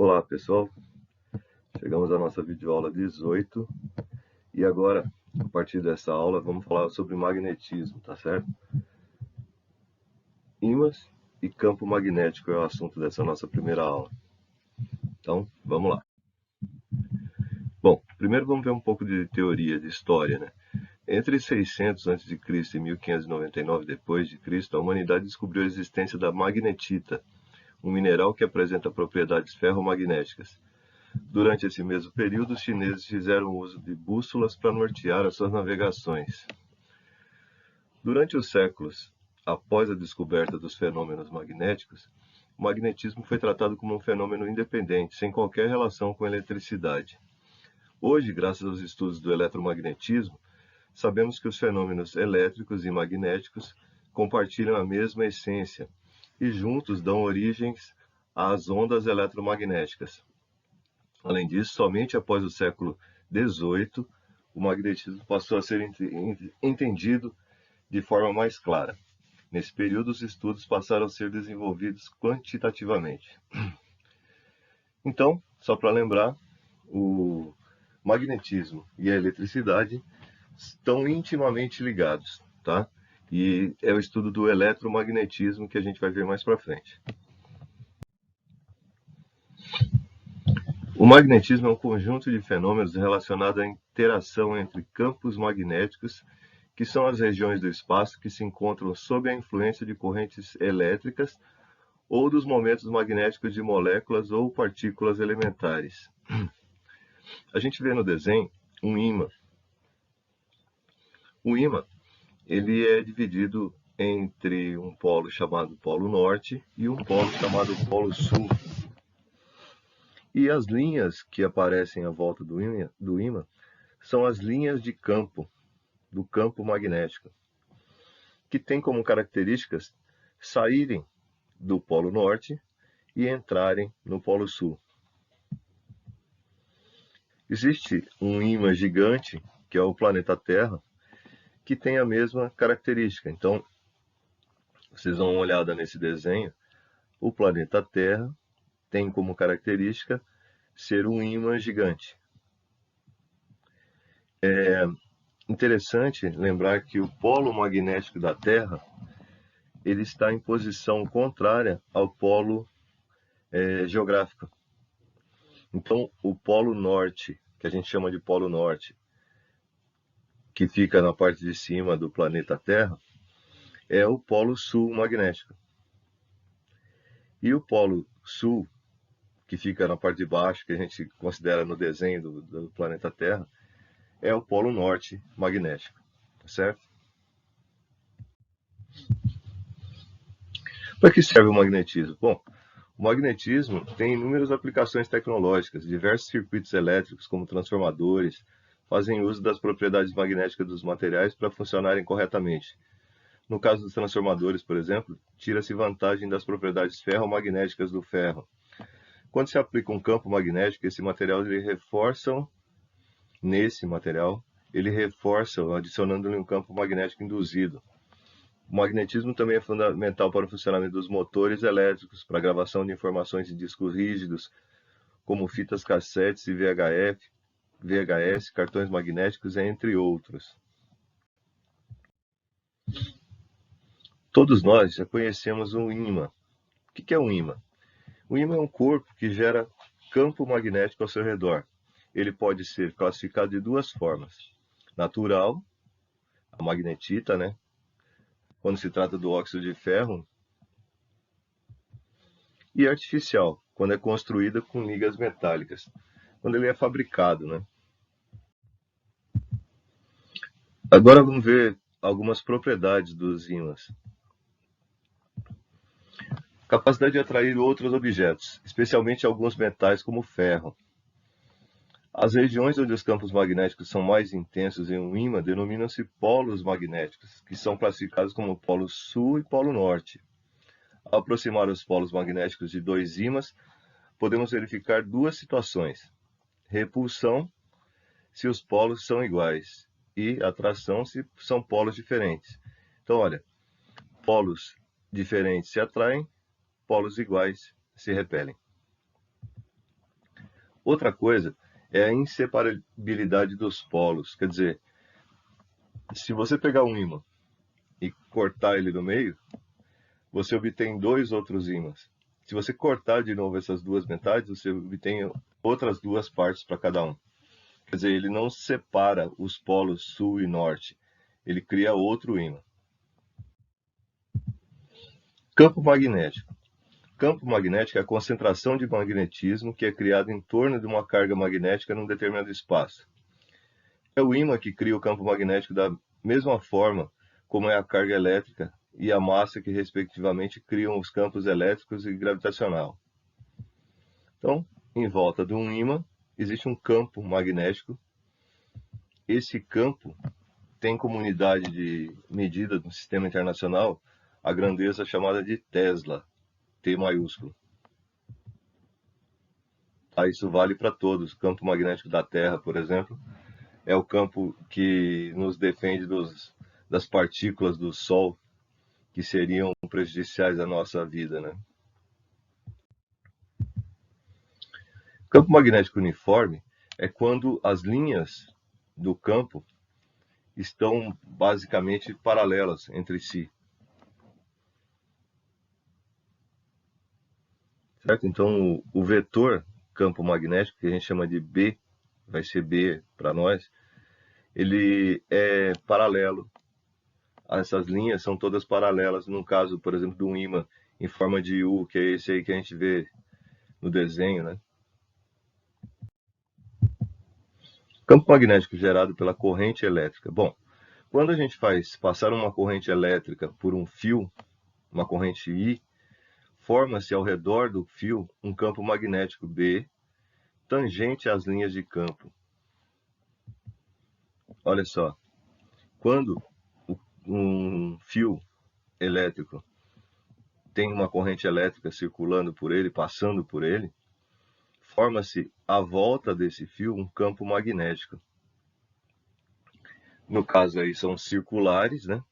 Olá pessoal, chegamos à nossa videoaula 18 e agora, a partir dessa aula, vamos falar sobre magnetismo, tá certo? Ímãs e campo magnético é o assunto dessa nossa primeira aula. Então, vamos lá. Bom, primeiro vamos ver um pouco de teoria, de história, né? Entre 600 a.C. e 1599 d.C., a humanidade descobriu a existência da magnetita, um mineral que apresenta propriedades ferromagnéticas. Durante esse mesmo período, os chineses fizeram uso de bússolas para nortear as suas navegações. Durante os séculos após a descoberta dos fenômenos magnéticos, o magnetismo foi tratado como um fenômeno independente, sem qualquer relação com a eletricidade. Hoje, graças aos estudos do eletromagnetismo, sabemos que os fenômenos elétricos e magnéticos compartilham a mesma essência e juntos dão origens às ondas eletromagnéticas. Além disso, somente após o século XVIII, o magnetismo passou a ser entendido de forma mais clara. Nesse período, os estudos passaram a ser desenvolvidos quantitativamente. Então, só para lembrar, o magnetismo e a eletricidade estão intimamente ligados, tá? E é o estudo do eletromagnetismo que a gente vai ver mais para frente. O magnetismo é um conjunto de fenômenos relacionado à interação entre campos magnéticos, que são as regiões do espaço que se encontram sob a influência de correntes elétricas ou dos momentos magnéticos de moléculas ou partículas elementares. A gente vê no desenho um ímã. O ímã, ele é dividido entre um polo chamado Polo Norte e um polo chamado Polo Sul. E as linhas que aparecem à volta do ímã são as linhas de campo, do campo magnético, que tem como características saírem do Polo Norte e entrarem no Polo Sul. Existe um ímã gigante, que é o planeta Terra, que tem a mesma característica. Então, vocês dão uma olhada nesse desenho, o planeta Terra tem como característica ser um ímã gigante. É interessante lembrar que o polo magnético da Terra ele está em posição contrária ao polo geográfico. Então, o polo norte, que a gente chama de polo norte, que fica na parte de cima do planeta Terra, é o polo sul magnético. E o polo sul, que fica na parte de baixo, que a gente considera no desenho do planeta Terra, é o polo norte magnético, tá certo? Para que serve o magnetismo? Bom, o magnetismo tem inúmeras aplicações tecnológicas. Diversos circuitos elétricos, como transformadores, fazem uso das propriedades magnéticas dos materiais para funcionarem corretamente. No caso dos transformadores, por exemplo, tira-se vantagem das propriedades ferromagnéticas do ferro. Quando se aplica um campo magnético, esse material ele reforça adicionando-lhe um campo magnético induzido. O magnetismo também é fundamental para o funcionamento dos motores elétricos, para a gravação de informações em discos rígidos, como fitas cassetes e VHS, cartões magnéticos, entre outros. Todos nós já conhecemos um ímã. O que é um ímã? O ímã é um corpo que gera campo magnético ao seu redor. Ele pode ser classificado de duas formas: natural, a magnetita, né? Quando se trata do óxido de ferro, e artificial, quando é construída com ligas metálicas, quando ele é fabricado, né? Agora vamos ver algumas propriedades dos ímãs. Capacidade de atrair outros objetos, especialmente alguns metais como o ferro. As regiões onde os campos magnéticos são mais intensos em um ímã denominam-se polos magnéticos, que são classificados como polo sul e polo norte. Ao aproximar os polos magnéticos de dois ímãs, podemos verificar duas situações: repulsão, se os polos são iguais, e atração, se são polos diferentes. Então, olha, polos diferentes se atraem, polos iguais se repelem. Outra coisa é a inseparabilidade dos polos. Quer dizer, se você pegar um ímã e cortar ele no meio, você obtém dois outros ímãs. Se você cortar de novo essas duas metades, você obtém outras duas partes para cada um. Quer dizer, ele não separa os polos sul e norte, ele cria outro ímã. Campo magnético. Campo magnético é a concentração de magnetismo que é criada em torno de uma carga magnética num determinado espaço. É o ímã que cria o campo magnético da mesma forma como é a carga elétrica e a massa que, respectivamente, criam os campos elétricos e gravitacional. Então, em volta de um ímã, existe um campo magnético. Esse campo tem como unidade de medida no sistema internacional a grandeza chamada de Tesla, T maiúsculo. Isso vale para todos. O campo magnético da Terra, por exemplo, é o campo que nos defende das partículas do Sol que seriam prejudiciais à nossa vida, né? Campo magnético uniforme é quando as linhas do campo estão basicamente paralelas entre si. Certo? Então, o vetor campo magnético, que a gente chama de B, vai ser B para nós, ele é paralelo. Essas linhas são todas paralelas, no caso, por exemplo, de um ímã em forma de U, que é esse aí que a gente vê no desenho, né? Campo magnético gerado pela corrente elétrica. Bom, quando a gente faz passar uma corrente elétrica por um fio, uma corrente I, forma-se ao redor do fio um campo magnético B, tangente às linhas de campo. Olha só, quando um fio elétrico tem uma corrente elétrica circulando por ele, passando por ele, forma-se à volta desse fio um campo magnético. No caso aí são circulares, né?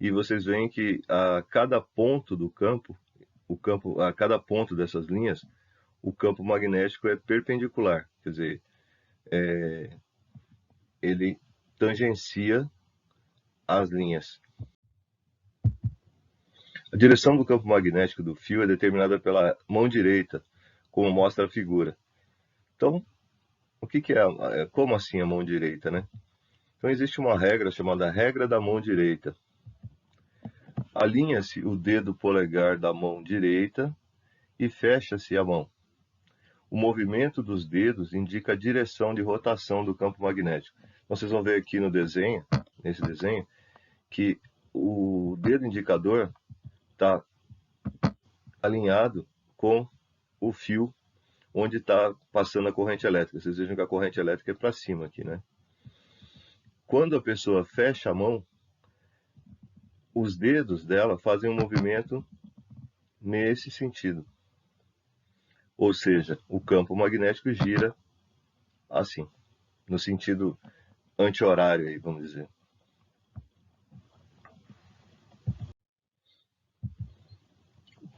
E vocês veem que a cada ponto do campo, a cada ponto dessas linhas, o campo magnético é perpendicular, quer dizer, ele tangencia as linhas. A direção do campo magnético do fio é determinada pela mão direita, como mostra a figura. Então, o que é? Como assim a mão direita, né? Então, existe uma regra chamada regra da mão direita. Alinha-se o dedo polegar da mão direita e fecha-se a mão. O movimento dos dedos indica a direção de rotação do campo magnético. Então, vocês vão ver aqui no desenho, nesse desenho, que o dedo indicador está alinhado com o fio onde está passando a corrente elétrica. Vocês vejam que a corrente elétrica é para cima aqui, né? Quando a pessoa fecha a mão, os dedos dela fazem um movimento nesse sentido. Ou seja, o campo magnético gira assim, no sentido anti-horário, aí, vamos dizer.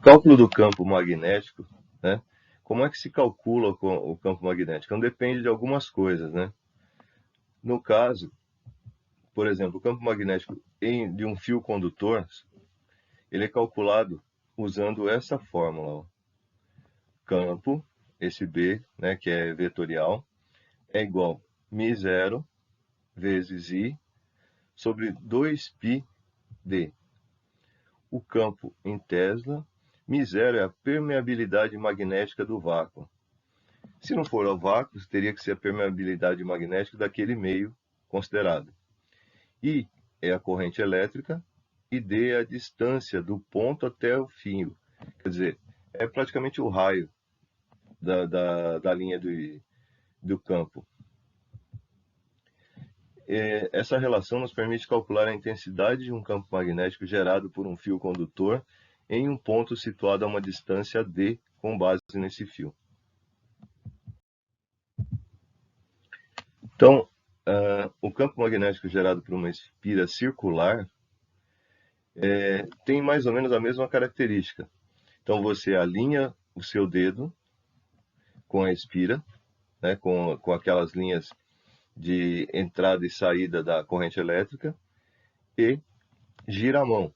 Cálculo do campo magnético, né? Como é que se calcula o campo magnético? Não depende de algumas coisas, né? No caso, por exemplo, o campo magnético de um fio condutor, ele é calculado usando essa fórmula. Ó. Campo, esse B, né, que é vetorial, é igual a μ0 vezes I sobre 2πd. O campo em Tesla, μ0 é a permeabilidade magnética do vácuo. Se não for ao vácuo, teria que ser a permeabilidade magnética daquele meio considerado. I é a corrente elétrica e D é a distância do ponto até o fio. Quer dizer, é praticamente o raio da linha do campo. Essa relação nos permite calcular a intensidade de um campo magnético gerado por um fio condutor em um ponto situado a uma distância d com base nesse fio. Então, o campo magnético gerado por uma espira circular tem mais ou menos a mesma característica. Então, você alinha o seu dedo com a espira né, com aquelas linhas de entrada e saída da corrente elétrica, e gira a mão.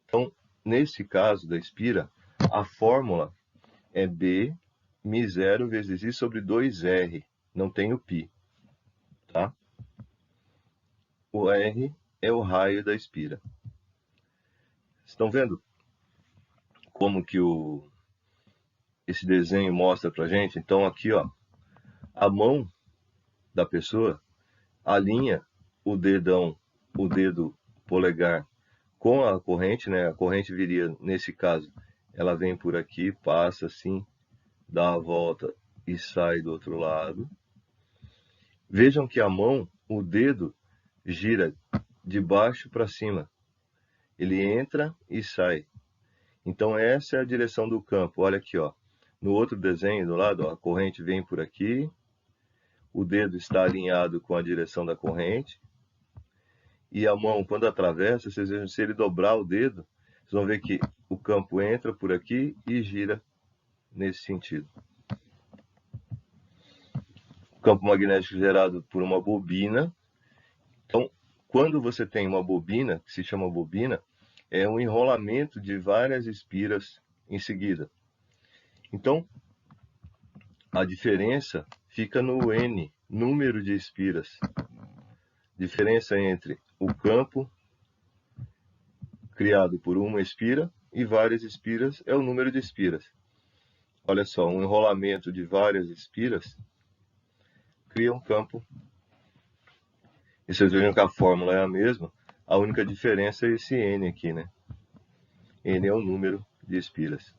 Então, nesse caso da espira, a fórmula é B μ0 vezes I sobre 2R, não tem o π, tá? O R é o raio da espira. Estão vendo como que esse desenho mostra pra gente? Então aqui, ó, a mão da pessoa alinha o dedo polegar com a corrente, né? A corrente viria, nesse caso, ela vem por aqui, passa assim, dá a volta e sai do outro lado. Vejam que a mão, o dedo, gira de baixo para cima. Ele entra e sai. Então essa é a direção do campo. Olha aqui, ó. No outro desenho do lado, ó, a corrente vem por aqui. O dedo está alinhado com a direção da corrente. E a mão, quando atravessa, vocês vejam, se ele dobrar o dedo, vocês vão ver que o campo entra por aqui e gira nesse sentido. O campo magnético gerado por uma bobina. Então, quando você tem uma bobina, que se chama bobina, é um enrolamento de várias espiras em seguida. Então, a diferença fica no N, número de espiras. Diferença entre o campo criado por uma espira e várias espiras é o número de espiras. Olha só, um enrolamento de várias espiras cria um campo. E vocês vejam que a fórmula é a mesma, a única diferença é esse N aqui, né? N é o número de espiras.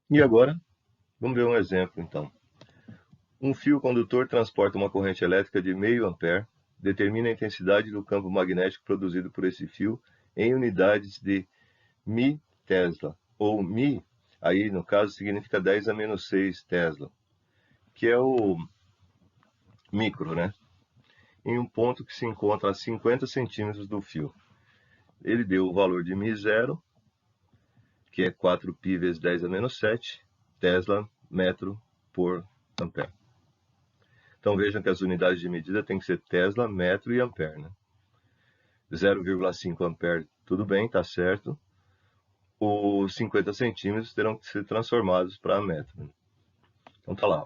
E agora, vamos ver um exemplo, então. Um fio condutor transporta uma corrente elétrica de meio ampere, determina a intensidade do campo magnético produzido por esse fio em unidades de μ Tesla, ou μ, aí no caso significa 10 a menos 6 Tesla, que é o micro, né? Em um ponto que se encontra a 50 centímetros do fio. Ele deu o valor de μ0, que é 4π vezes 10 a menos 7 Tesla metro por ampere. Então vejam que as unidades de medida têm que ser Tesla, metro e ampere, né? 0,5 ampere, tudo bem, está certo. Os 50 centímetros terão que ser transformados para metro, né? Então tá lá.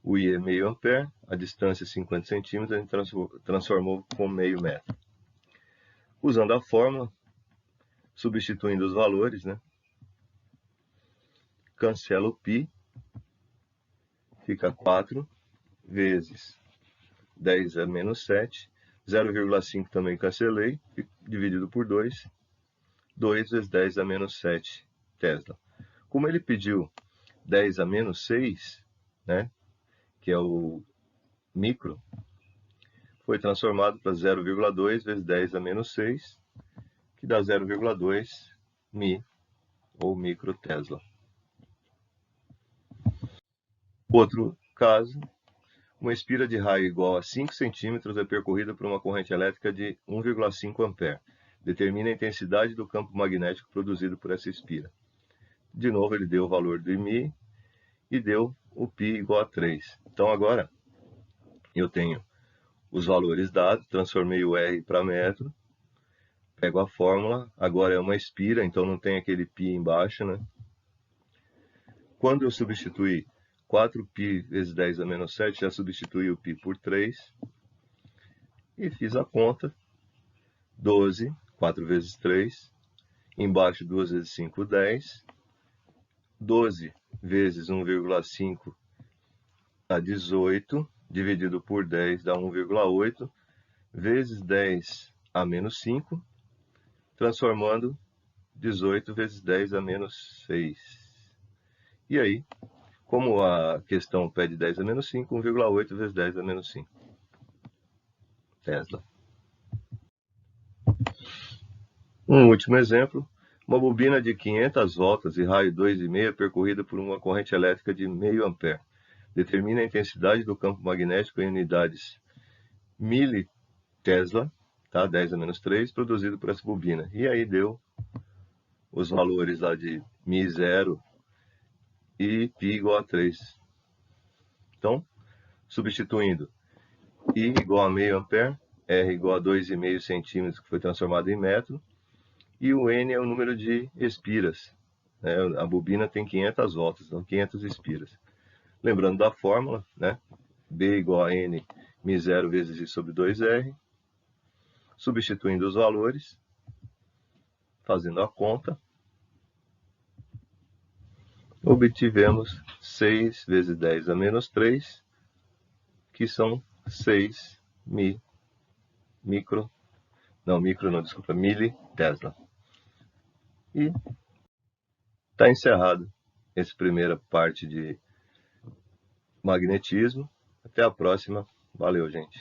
O I é meio ampere, a distância é 50 centímetros, a gente transformou com meio metro. Usando a fórmula, substituindo os valores, né? Cancela o π, fica 4 vezes 10 a menos 7, 0,5 também cancelei, dividido por 2, 2 vezes 10 a menos 7 Tesla. Como ele pediu 10 a menos 6, né, que é o micro, foi transformado para 0,2 vezes 10 a menos 6, que dá 0,2 μ, ou micro Tesla. Outro caso, uma espira de raio igual a 5 centímetros é percorrida por uma corrente elétrica de 1,5 ampere. Determina a intensidade do campo magnético produzido por essa espira. De novo, ele deu o valor do μ e deu o π igual a 3. Então, agora, eu tenho os valores dados, transformei o R para metro, pego a fórmula, agora é uma espira, então não tem aquele π embaixo, né? Quando eu substituir 4π vezes 10 a menos 7, já substituí o π por 3. E fiz a conta. 12, 4 vezes 3. Embaixo, 2 vezes 5, 10. 12 vezes 1,5 dá 18. Dividido por 10 dá 1,8. Vezes 10 a menos 5. Transformando 18 vezes 10 a menos 6. E aí, como a questão pede 10 a menos 5, 1,8 vezes 10 a menos 5. Tesla. Um último exemplo. Uma bobina de 500 voltas e raio 2,5 percorrida por uma corrente elétrica de meio ampere. Determina a intensidade do campo magnético em unidades militesla, tá? 10 a menos 3, produzido por essa bobina. E aí deu os valores lá de μ0 e π igual a 3. Então, substituindo I igual a meio ampere, R igual a 2,5 centímetros, que foi transformado em metro, e o N é o número de espiras. Né? A bobina tem 500 voltas, então 500 espiras. Lembrando da fórmula, né? B igual a N μ0 vezes I sobre 2R. Substituindo os valores, fazendo a conta, obtivemos 6 vezes 10 a menos 3, que são 6 militesla. E está encerrado essa primeira parte de magnetismo. Até a próxima. Valeu, gente.